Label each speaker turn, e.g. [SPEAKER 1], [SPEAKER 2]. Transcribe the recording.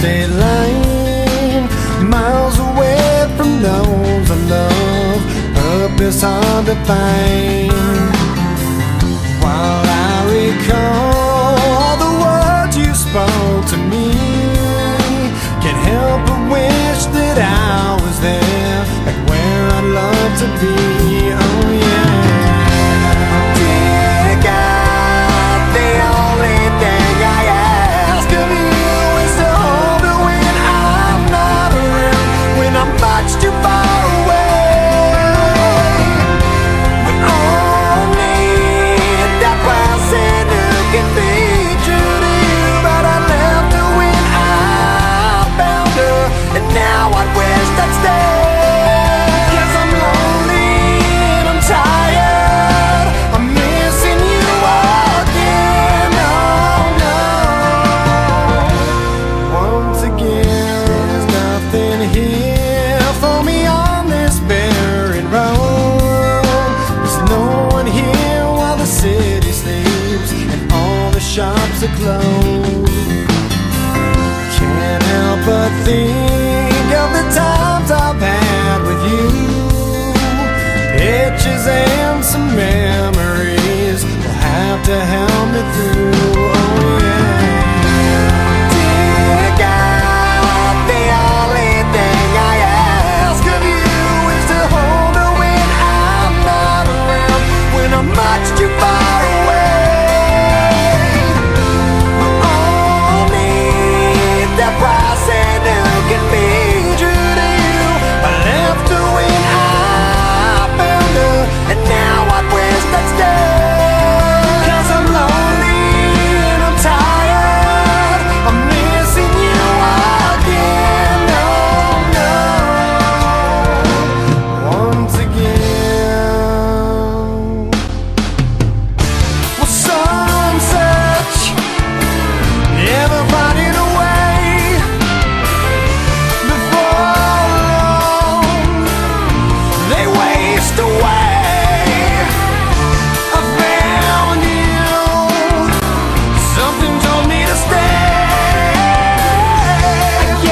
[SPEAKER 1] state line, miles away from those I love. Hope is hard to find. While I recall the words you spoke to me, can't help but wish that I was there and where I'd love to be. Oh yeah. Dear God, the only thing I ask of you is to hold me when I'm not around, when I'm much too far away. We all need that person who can be true to you, but I left her when I found her, and now I wish I'd stay. 'Cause I'm lonely and I'm tired, I'm missing you again. Oh no. Once again, there's nothing here for me on this barren road. There's no one here while the city sleeps and all the shops are closed. Can't help but think of the times I've had with you, pictures and some memories.